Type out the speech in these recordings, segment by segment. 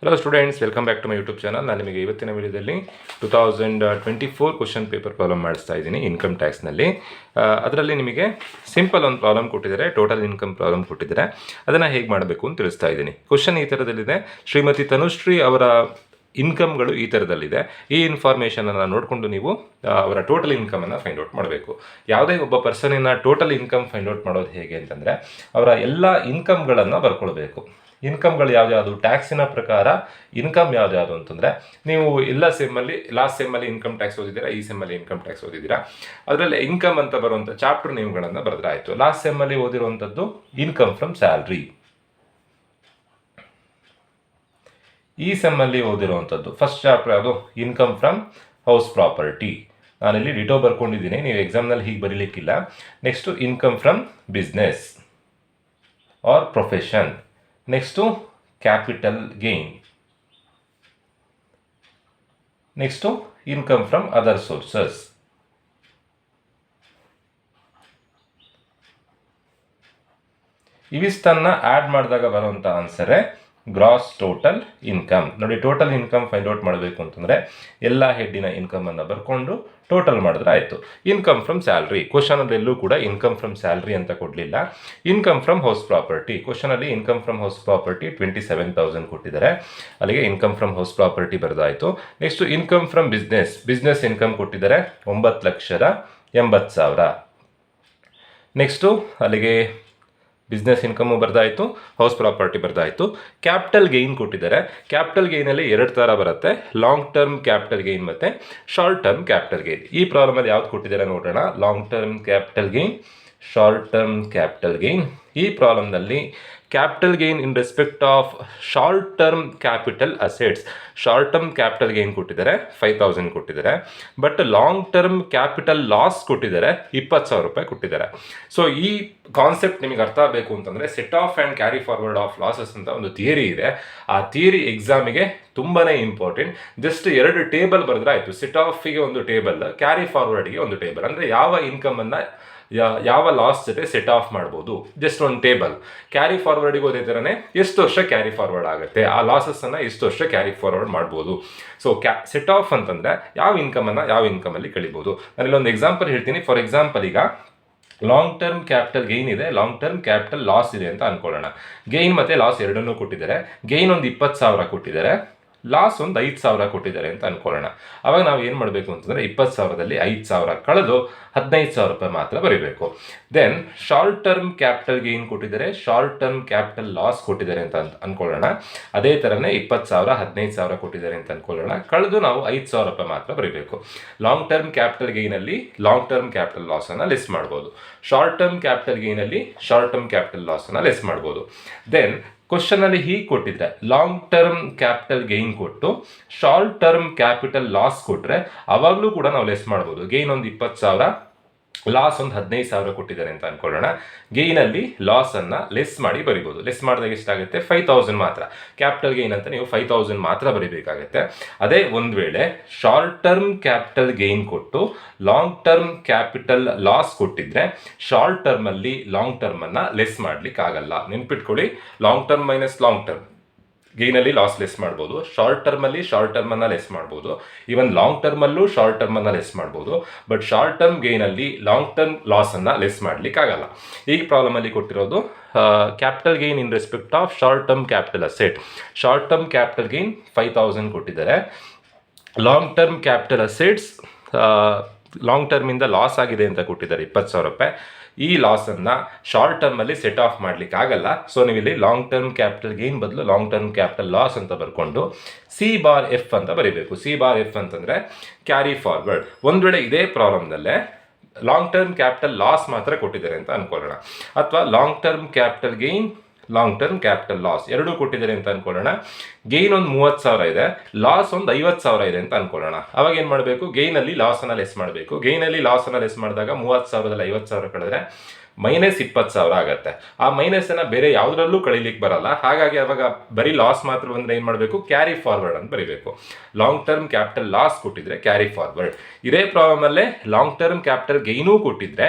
Hello students, welcome back to my YouTube channel. ನಾನು ನಿಮಗೆ ಇವತ್ತಿನ ವಿಡಿಯೋದಲ್ಲಿ 2024 ಕ್ವಶನ್ ಪೇಪರ್ ಪ್ರಾಬ್ಲಮ್ ಮಾಡಿಸ್ತಾ ಇದ್ದೀನಿ ಇನ್ಕಮ್ ಟ್ಯಾಕ್ಸ್ನಲ್ಲಿ. ಅದರಲ್ಲಿ ನಿಮಗೆ ಸಿಂಪಲ್ ಒಂದು ಪ್ರಾಬ್ಲಮ್ ಕೊಟ್ಟಿದ್ದಾರೆ, ಟೋಟಲ್ ಇನ್ಕಮ್ ಪ್ರಾಬ್ಲಮ್ ಕೊಟ್ಟಿದ್ದಾರೆ. ಅದನ್ನು ಹೇಗೆ ಮಾಡಬೇಕು ಅಂತ ತಿಳಿಸ್ತಾ ಇದ್ದೀನಿ. ಕ್ವಶನ್ ಈ ಥರದಲ್ಲಿದೆ. ಶ್ರೀಮತಿ ತನುಶ್ರೀ ಅವರ ಇನ್ಕಮ್ಗಳು ಈ ಥರದಲ್ಲಿದೆ. ಈ ಇನ್ಫಾರ್ಮೇಷನನ್ನು ನೋಡಿಕೊಂಡು ನೀವು ಅವರ ಟೋಟಲ್ ಇನ್ಕಮನ್ನು ಫೈಂಡ್ ಔಟ್ ಮಾಡಬೇಕು. ಯಾವುದೇ ಒಬ್ಬ ಪರ್ಸನಿನ ಟೋಟಲ್ ಇನ್ಕಮ್ ಫೈಂಡ್ ಔಟ್ ಮಾಡೋದು ಹೇಗೆ ಅಂತಂದರೆ, ಅವರ ಎಲ್ಲ ಇನ್ಕಮ್ಗಳನ್ನು ಬರ್ಕೊಳ್ಬೇಕು. ಇನ್ಕಮ್ಗಳು ಯಾವ್ದು, ಟ್ಯಾಕ್ಸಿನ ಪ್ರಕಾರ ಇನ್ಕಮ್ ಯಾವ್ದು ಅಂತಂದರೆ, ನೀವು ಎಲ್ಲ ಸೆಮ್ಮಲ್ಲಿ ಲಾಸ್ಟ್ ಸೆಮ್ಮಲ್ಲಿ ಇನ್ಕಮ್ ಟ್ಯಾಕ್ಸ್ ಓದಿದ್ದೀರಾ, ಈ ಸೆಮ್ಮಲ್ಲಿ ಇನ್ಕಮ್ ಟ್ಯಾಕ್ಸ್ ಓದಿದ್ದೀರಾ. ಅದರಲ್ಲಿ ಇನ್ಕಮ್ ಅಂತ ಬರುವಂಥ ಚಾಪ್ಟರ್ ನೇಮ್ಗಳನ್ನು ಬರೆದ್ರೆ ಆಯಿತು. ಲಾಸ್ಟ್ ಸೆಮ್ಮಲ್ಲಿ ಓದಿರುವಂಥದ್ದು ಇನ್ಕಮ್ ಫ್ರಮ್ ಸ್ಯಾಲ್ರಿ. ಈ ಸೆಮ್ಮಲ್ಲಿ ಓದಿರುವಂಥದ್ದು ಫಸ್ಟ್ ಚಾಪ್ಟರ್ ಯಾವುದು, ಇನ್ಕಮ್ ಫ್ರಮ್ ಹೌಸ್ ಪ್ರಾಪರ್ಟಿ. ನಾನಿಲ್ಲಿ ಡಿಟೋ ಬರ್ಕೊಂಡಿದ್ದೀನಿ, ನೀವು ಎಕ್ಸಾಮ್ನಲ್ಲಿ ಹೀಗೆ ಬರೀಲಿಕ್ಕಿಲ್ಲ. Next income from business or profession. Next capital gain. Next income from other sources. ಇವಿಷ್ಟನ್ನು ಆ್ಯಡ್ ಮಾಡಿದಾಗ ಬರುವಂಥ ಆನ್ಸರೇ ಗ್ರಾಸ್ ಟೋಟಲ್ ಇನ್ಕಮ್. ನೋಡಿ, ಟೋಟಲ್ ಇನ್ಕಮ್ ಫೈಂಡ್ ಔಟ್ ಮಾಡಬೇಕು ಅಂತಂದರೆ ಎಲ್ಲ ಹೆಡ್ಡಿನ ಇನ್ಕಮನ್ನು ಬರ್ಕೊಂಡು ಟೋಟಲ್ ಮಾಡಿದ್ರೆ ಆಯಿತು. ಇನ್ಕಮ್ ಫ್ರಮ್ ಸ್ಯಾಲ್ರಿ, ಕ್ವಶನಲ್ಲೆಲ್ಲೂ ಕೂಡ ಇನ್ಕಮ್ ಫ್ರಮ್ ಸ್ಯಾಲ್ರಿ ಅಂತ ಕೊಡಲಿಲ್ಲ. ಇನ್ಕಮ್ ಫ್ರಮ್ ಹೌಸ್ ಪ್ರಾಪರ್ಟಿ, ಕ್ವಶನಲ್ಲಿ ಇನ್ಕಮ್ ಫ್ರಮ್ ಹೌಸ್ ಪ್ರಾಪರ್ಟಿ 27,000 ಕೊಟ್ಟಿದ್ದಾರೆ. ಅಲ್ಲಿಗೆ ಇನ್ಕಮ್ ಫ್ರಮ್ ಹೌಸ್ ಪ್ರಾಪರ್ಟಿ ಬರೆದಾಯಿತು. Next income from business income ಕೊಟ್ಟಿದ್ದಾರೆ 9,80,000. ನೆಕ್ಸ್ಟು ಅಲ್ಲಿಗೆ ಬಿಸ್ನೆಸ್ ಇನ್ಕಮು ಬರ್ದಾಯಿತು, ಹೌಸ್ ಪ್ರಾಪರ್ಟಿ ಬರ್ದಾಯಿತು. ಕ್ಯಾಪಿಟಲ್ ಗೇನ್ ಕೊಟ್ಟಿದ್ದಾರೆ. ಕ್ಯಾಪಿಟಲ್ ಗೇನಲ್ಲಿ 2 ಥರ ಬರುತ್ತೆ, ಲಾಂಗ್ ಟರ್ಮ್ ಕ್ಯಾಪಿಟಲ್ ಗೇನ್ ಮತ್ತು ಶಾರ್ಟ್ ಟರ್ಮ್ ಕ್ಯಾಪಿಟಲ್ ಗೇನ್. ಈ ಪ್ರಾಬ್ಲಮಲ್ಲಿ ಯಾವ್ದು ಕೊಟ್ಟಿದ್ದಾರೆ ನೋಡೋಣ. Long term capital gain, short term capital gain. ಈ ಪ್ರಾಬ್ಲಮ್ನಲ್ಲಿ capital gain in respect of short term capital assets, short term capital gain ಕೊಟ್ಟಿದ್ದಾರೆ 5,000 ಕೊಟ್ಟಿದ್ದಾರೆ. But long term capital loss ಕೊಟ್ಟಿದ್ದಾರೆ 20,000 ರೂಪಾಯಿ ಕೊಟ್ಟಿದ್ದಾರೆ. ಸೊ ಈ ಕಾನ್ಸೆಪ್ಟ್ ನಿಮಗೆ ಅರ್ಥ ಆಗಬೇಕು ಅಂತಂದರೆ, set of and carry forward of losses ಅಂತ ಒಂದು ಥಿಯರಿ ಇದೆ. ಆ ಥಿಯರಿ ಎಕ್ಸಾಮಿಗೆ ತುಂಬಾ ಇಂಪಾರ್ಟೆಂಟ್. ಜಸ್ಟ್ 2 ಟೇಬಲ್ ಬರೆದ್ರೆ ಆಯಿತು. ಸೆಟ್ ಆಫಿಗೆ ಒಂದು ಟೇಬಲ್, ಕ್ಯಾರಿ ಫಾರ್ವರ್ಡ್ಗೆ ಒಂದು ಟೇಬಲ್. ಅಂದರೆ ಯಾವ ಇನ್ಕಮನ್ನು ಯಾವ ಲಾಸ್ ಜೊತೆ ಸೆಟ್ ಆಫ್ ಮಾಡ್ಬೋದು, ಜಸ್ಟ್ ಒಂದು ಟೇಬಲ್. ಕ್ಯಾರಿ ಫಾರ್ವರ್ಡಿಗೆ ಹೋದೇ ಥರನೇ ಎಷ್ಟು ವರ್ಷ ಕ್ಯಾರಿ ಫಾರ್ವರ್ಡ್ ಆಗುತ್ತೆ, ಆ ಲಾಸಸ್ಸನ್ನು ಎಷ್ಟು ವರ್ಷ ಕ್ಯಾರಿ ಫಾರ್ವರ್ಡ್ ಮಾಡ್ಬೋದು. ಸೊ ಸೆಟ್ ಆಫ್ ಅಂತಂದರೆ ಯಾವ ಇನ್ಕಮಲ್ಲಿ ಕಳಿಬೋದು. ನಾನಿಲ್ಲೊಂದು ಎಕ್ಸಾಂಪಲ್ ಹೇಳ್ತೀನಿ. ಫಾರ್ ಎಕ್ಸಾಂಪಲ್, ಈಗ ಲಾಂಗ್ ಟರ್ಮ್ ಕ್ಯಾಪಿಟಲ್ ಗೇನ್ ಇದೆ, ಲಾಂಗ್ ಟರ್ಮ್ ಕ್ಯಾಪಿಟಲ್ ಲಾಸ್ ಇದೆ ಅಂತ ಅನ್ಕೊಳ್ಳೋಣ. ಗೇನ್ ಮತ್ತು ಲಾಸ್ ಎರಡನ್ನೂ ಕೊಟ್ಟಿದ್ದಾರೆ. ಗೇನ್ ಒಂದು 20,000 ಕೊಟ್ಟಿದ್ದಾರೆ, ಲಾಸ್ ಒಂದು 5,000 ಕೊಟ್ಟಿದ್ದಾರೆ ಅಂತ ಅನ್ಕೊಳ್ಳೋಣ. ಅವಾಗ ನಾವು ಏನು ಮಾಡಬೇಕು ಅಂತಂದರೆ, 20,000ದಲ್ಲಿ 5,000 ಕಳೆದು 15,000 ರೂಪಾಯಿ ಮಾತ್ರ ಬರೀಬೇಕು. Then short term capital gain ಕೊಟ್ಟಿದ್ದಾರೆ, ಶಾರ್ಟ್ ಟರ್ಮ್ ಕ್ಯಾಪಿಟಲ್ ಲಾಸ್ ಕೊಟ್ಟಿದ್ದಾರೆ ಅಂತ ಅನ್ಕೊಳ್ಳೋಣ. ಅದೇ ಥರನೇ 20,000 15,000 ಕೊಟ್ಟಿದ್ದಾರೆ ಅಂತ ಅನ್ಕೊಳ್ಳೋಣ. ಕಳೆದು ನಾವು 5,000 ರೂಪಾಯಿ ಮಾತ್ರ ಬರೀಬೇಕು. ಲಾಂಗ್ ಟರ್ಮ್ ಕ್ಯಾಪಿಟಲ್ ಗೇನಲ್ಲಿ ಲಾಂಗ್ ಟರ್ಮ್ ಕ್ಯಾಪಿಟಲ್ ಲಾಸನ್ನು ಲೆಸ್ ಮಾಡ್ಬೋದು. ಶಾರ್ಟ್ ಟರ್ಮ್ ಕ್ಯಾಪಿಟಲ್ ಗೇನಲ್ಲಿ ಶಾರ್ಟ್ ಟರ್ಮ್ ಕ್ಯಾಪಿಟಲ್ ಲಾಸನ್ನು ಲೆಸ್ ಮಾಡ್ಬೋದು. ದೆನ್ ಕ್ವಶನಲ್ಲಿ ಹೀಗೆ ಕೊಟ್ಟಿದ್ರೆ, ಲಾಂಗ್ ಟರ್ಮ್ ಕ್ಯಾಪಿಟಲ್ ಗೇನ್ ಕೊಟ್ಟು ಶಾರ್ಟ್ ಟರ್ಮ್ ಕ್ಯಾಪಿಟಲ್ ಲಾಸ್ ಕೊಟ್ಟರೆ ಅವಾಗಲೂ ಕೂಡ ನಾವು ಲೆಸ್ ಮಾಡ್ಬೋದು. ಗೇನ್ ಒಂದು 20,000, ಲಾಸ್ ಒಂದು 15,000 ಕೊಟ್ಟಿದ್ದಾರೆ ಅಂತ ಅನ್ಕೊಳ್ಳೋಣ. ಗೇನಲ್ಲಿ ಲಾಸನ್ನು ಲೆಸ್ ಮಾಡಿ ಬರಿಬೋದು. ಲೆಸ್ ಮಾಡಿದಾಗ ಎಷ್ಟಾಗುತ್ತೆ, 5,000 ಮಾತ್ರ. ಕ್ಯಾಪಿಟಲ್ ಗೇನ್ ಅಂತ ನೀವು 5,000 ಮಾತ್ರ ಬರಿಬೇಕಾಗುತ್ತೆ. ಅದೇ ಒಂದು ವೇಳೆ ಶಾರ್ಟ್ ಟರ್ಮ್ ಕ್ಯಾಪಿಟಲ್ ಗೇನ್ ಕೊಟ್ಟು ಲಾಂಗ್ ಟರ್ಮ್ ಕ್ಯಾಪಿಟಲ್ ಲಾಸ್ ಕೊಟ್ಟಿದ್ರೆ, ಶಾರ್ಟ್ ಟರ್ಮಲ್ಲಿ ಲಾಂಗ್ ಟರ್ಮನ್ನು ಲೆಸ್ ಮಾಡ್ಲಿಕ್ಕೆ ಆಗಲ್ಲ. ನೆನ್ಪಿಟ್ಕೊಳ್ಳಿ, long term minus long term ಗೇನಲ್ಲಿ ಲಾಸ್ ಲೆಸ್ ಮಾಡ್ಬೋದು. ಶಾರ್ಟ್ ಟರ್ಮಲ್ಲಿ ಶಾರ್ಟ್ ಟರ್ಮನ್ನು ಲೆಸ್ ಮಾಡ್ಬೋದು. ಈವನ್ ಲಾಂಗ್ ಟರ್ಮಲ್ಲೂ ಶಾರ್ಟ್ ಟರ್ಮನ್ನು ಲೆಸ್ ಮಾಡ್ಬೋದು. ಬಟ್ ಶಾರ್ಟ್ ಟರ್ಮ್ ಗೇನಲ್ಲಿ ಲಾಂಗ್ ಟರ್ಮ್ ಲಾಸನ್ನು ಲೆಸ್ ಮಾಡ್ಲಿಕ್ಕೆ ಆಗಲ್ಲ. ಈ ಪ್ರಾಬ್ಲಮಲ್ಲಿ ಕೊಟ್ಟಿರೋದು capital gain in respect of short term capital asset. Short term capital gain 5,000 ಕೊಟ್ಟಿದ್ದಾರೆ. Long term capital assets long ಟರ್ಮಿಂದ ಲಾಸ್ ಆಗಿದೆ ಅಂತ ಕೊಟ್ಟಿದ್ದಾರೆ 20,000 ರೂಪಾಯಿ. ಈ ಲಾಸನ್ನು ಶಾರ್ಟ್ ಟರ್ಮಲ್ಲಿ ಸೆಟ್ ಆಫ್ ಮಾಡಲಿಕ್ಕೆ ಆಗಲ್ಲ. ಸೊ ನೀವು ಇಲ್ಲಿ ಲಾಂಗ್ ಟರ್ಮ್ ಕ್ಯಾಪಿಟಲ್ ಗೇನ್ ಬದಲು ಲಾಂಗ್ ಟರ್ಮ್ ಕ್ಯಾಪಿಟಲ್ ಲಾಸ್ ಅಂತ ಬರ್ಕೊಂಡು C/F ಅಂತ ಬರೀಬೇಕು. C/F ಅಂತಂದರೆ ಕ್ಯಾರಿ ಫಾರ್ವರ್ಡ್. ಒಂದು ವೇಳೆ ಇದೇ ಪ್ರಾಬ್ಲಮ್ನಲ್ಲೇ ಲಾಂಗ್ ಟರ್ಮ್ ಕ್ಯಾಪಿಟಲ್ ಲಾಸ್ ಮಾತ್ರ ಕೊಟ್ಟಿದ್ದಾರೆ ಅಂತ ಅನ್ಕೊಳ್ಳೋಣ, ಅಥವಾ long term capital gain, long term capital loss ಎರಡೂ ಕೊಟ್ಟಿದ್ದಾರೆ ಅಂತ ಅನ್ಕೊಳ್ಳೋಣ. ಗೇನ್ ಒಂದು 30,000 ಇದೆ, ಲಾಸ್ ಒಂದು 50,000 ಇದೆ ಅಂತ ಅನ್ಕೊಳ್ಳೋಣ. ಅವಾಗ ಏನು ಮಾಡಬೇಕು, ಗೇನಲ್ಲಿ ಲಾಸನ್ನು ಲೆಸ್ ಮಾಡಬೇಕು. ಗೇನಲ್ಲಿ ಲಾಸನ್ನು ಲೆಸ್ ಮಾಡಿದಾಗ 30,000ದಲ್ಲಿ 50,000 ಕಳೆದ್ರೆ -20,000 ಆಗುತ್ತೆ. ಆ ಮೈನಸನ್ನು ಬೇರೆ ಯಾವುದರಲ್ಲೂ ಕಳೀಲಿಕ್ಕೆ ಬರಲ್ಲ. ಹಾಗಾಗಿ ಅವಾಗ ಬರೀ ಲಾಸ್ ಮಾತ್ರ ಬಂದರೆ ಏನು ಮಾಡಬೇಕು, ಕ್ಯಾರಿ ಫಾರ್ವರ್ಡ್ ಅಂತ ಬರೀಬೇಕು. ಲಾಂಗ್ ಟರ್ಮ್ ಕ್ಯಾಪಿಟಲ್ ಲಾಸ್ ಕೊಟ್ಟಿದ್ರೆ ಕ್ಯಾರಿ ಫಾರ್ವರ್ಡ್. ಇದೇ ಪ್ರಾಬ್ಲಮಲ್ಲೇ ಲಾಂಗ್ ಟರ್ಮ್ ಕ್ಯಾಪಿಟಲ್ ಗೈನೂ ಕೊಟ್ಟಿದ್ರೆ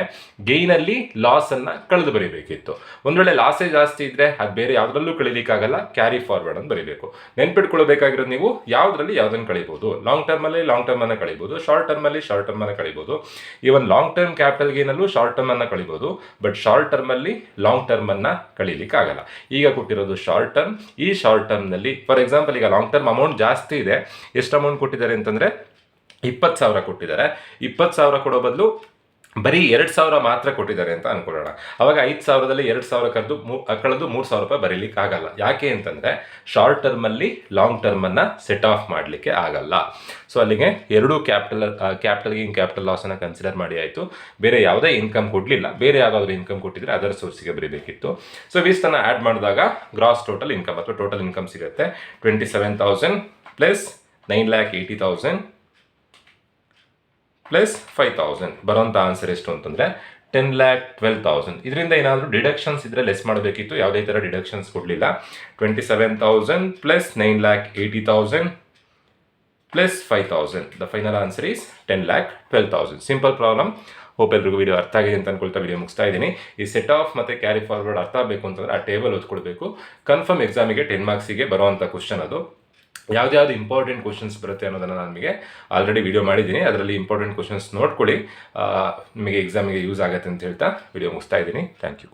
ಗೈನಲ್ಲಿ ಲಾಸನ್ನು ಕಳೆದು ಬರೀಬೇಕಿತ್ತು. ಒಂದು ವೇಳೆ ಲಾಸೇ ಜಾಸ್ತಿ ಇದ್ದರೆ ಅದು ಬೇರೆ ಯಾವುದರಲ್ಲೂ ಕಳೀಲಿಕ್ಕಾಗಲ್ಲ, ಕ್ಯಾರಿ ಫಾರ್ವರ್ಡ್ ಅಂತ ಬರೀಬೇಕು. ನೆನ್ಪಿಟ್ಕೊಳ್ಬೇಕಾಗಿರೋದು ನೀವು ಯಾವುದರಲ್ಲಿ ಯಾವುದನ್ನು ಕಳಿಬೋದು. ಲಾಂಗ್ ಟರ್ಮಲ್ಲಿ ಲಾಂಗ್ ಟರ್ಮನ್ನು ಕಳಿಬೋದು, ಶಾರ್ಟ್ ಟರ್ಮಲ್ಲಿ ಶಾರ್ಟ್ ಟರ್ಮನ್ನು ಕಳಿಬೋದು. ಈವನ್ ಲಾಂಗ್ ಟರ್ಮ್ ಕ್ಯಾಪಿಟಲ್ ಗೇನಲ್ಲೂ ಶಾರ್ಟ್ ಟರ್ಮನ್ನು ಕಳಿಬೋದು, ಬಟ್ ಶಾರ್ಟ್ ಟರ್ಮಲ್ಲಿ ಲಾಂಗ್ ಟರ್ಮನ್ನು ಕಳೀಲಿಕ್ಕಾಗಲ್ಲ. ಈಗ ಕೊಟ್ಟಿರೋದು ಶಾರ್ಟ್ ಟರ್ಮ್. ಈ ಶಾರ್ಟ್ ಟರ್ಮ್ನಲ್ಲಿ ಫಾರ್ ಎಕ್ಸಾಂಪಲ್ ಈಗ ಲಾಂಗ್ ಟರ್ಮ್ ಅಮೌಂಟ್ ಜಾಸ್ತಿ ಇದೆ. ಎಷ್ಟು ಅಮೌಂಟ್ ಕೊಟ್ಟಿದ್ದಾರೆ ಅಂತಂದರೆ 20,000 ಕೊಟ್ಟಿದ್ದಾರೆ. 20,000 ಕೊಡೋ ಬದಲು ಬರೀ 2,000 ಮಾತ್ರ ಕೊಟ್ಟಿದ್ದಾರೆ ಅಂತ ಅನ್ಕೊಳ್ಳೋಣ. ಅವಾಗ 5,000ದಲ್ಲಿ 2,000 ಕಳೆದು 3,000 ರೂಪಾಯಿ ಬರೀಲಿಕ್ಕೆ ಆಗಲ್ಲ. ಯಾಕೆ ಅಂತಂದರೆ ಶಾರ್ಟ್ ಟರ್ಮಲ್ಲಿ ಲಾಂಗ್ ಟರ್ಮನ್ನು ಸೆಟ್ ಆಫ್ ಮಾಡಲಿಕ್ಕೆ ಆಗಲ್ಲ. ಸೊ ಅಲ್ಲಿಗೆ ಎರಡೂ ಕ್ಯಾಪಿಟಲ್ ಗೇನ್ ಕ್ಯಾಪಿಟಲ್ ಲಾಸನ್ನು ಕನ್ಸಿಡರ್ ಮಾಡಿ ಆಯಿತು. ಬೇರೆ ಯಾವುದೇ ಇನ್ಕಮ್ ಕೊಡಲಿಲ್ಲ. ಬೇರೆ ಯಾವುದಾದ್ರೂ ಇನ್ಕಮ್ ಕೊಟ್ಟಿದ್ರೆ ಅದರ್ ಸೋರ್ಸಿಗೆ ಬರೀಬೇಕಿತ್ತು. ಸೊ ಇಷ್ಟನ್ನು ಆ್ಯಡ್ ಮಾಡಿದಾಗ ಗ್ರಾಸ್ ಟೋಟಲ್ ಇನ್ಕಮ್ ಅಥವಾ ಟೋಟಲ್ ಇನ್ಕಮ್ ಸಿಗುತ್ತೆ 27,000 ಪ್ಲಸ್ 9,80,000 ಪ್ಲಸ್ 5,000. ಬರೋಂಥ ಆನ್ಸರ್ ಎಷ್ಟು ಅಂತಂದರೆ 10,12,000. ಇದರಿಂದ ಏನಾದರೂ ಡಿಡಕ್ಷನ್ಸ್ ಇದ್ದರೆ ಲೆಸ್ ಮಾಡಬೇಕಿತ್ತು. ಯಾವುದೇ ಥರ ಡಿಡಕ್ಷನ್ಸ್ ಕೊಡಲಿಲ್ಲ. 27,000 plus 9,80,000 plus 5,000. The final answer is 10,12,000. Simple problem. Hope ಎಲ್ರಿಗೂ ವಿಡಿಯೋ ಅರ್ಥ ಆಗಿದೆ ಅಂತ ಅನ್ಕೊಳ್ತಾ ವಿಡಿಯೋ ಮುಗಿಸ್ತಾ ಇದ್ದೀನಿ. ಈ ಸೆಟ್ ಆಫ್ ಮತ್ತು ಕ್ಯಾರಿ ಫಾರ್ವರ್ಡ್ ಅರ್ಥ ಆಗಬೇಕು ಅಂತಂದರೆ ಆ ಟೇಬಲ್ ಓದ್ಕೊಳ್ಬೇಕು. ಕನ್ಫರ್ಮ್ ಎಕ್ಸಾಮಿಗೆ 10 ಮಾರ್ಕ್ಸಿಗೆ ಬರುವಂಥ ಕ್ವಶನ್ ಅದು. ಯಾವ್ದು ಇಂಪಾರ್ಟೆಂಟ್ ಕ್ವಶನ್ಸ್ ಬರುತ್ತೆ ಅನ್ನೋದನ್ನು ನಾನು ನಿಮಗೆ ಆಲ್ರೆಡಿ ವಿಡಿಯೋ ಮಾಡಿದ್ದೀನಿ. ಅದರಲ್ಲಿ ಇಂಪಾರ್ಟೆಂಟ್ ಕ್ವಶನ್ಸ್ ನೋಡ್ಕೊಳ್ಳಿ, ನಿಮಗೆ ಎಕ್ಸಾಮಿಗೆ ಯೂಸ್ ಆಗುತ್ತೆ ಅಂತ ಹೇಳ್ತಾ ವಿಡಿಯೋ ಮುಗಿಸ್ತಾ ಇದ್ದೀನಿ. Thank you.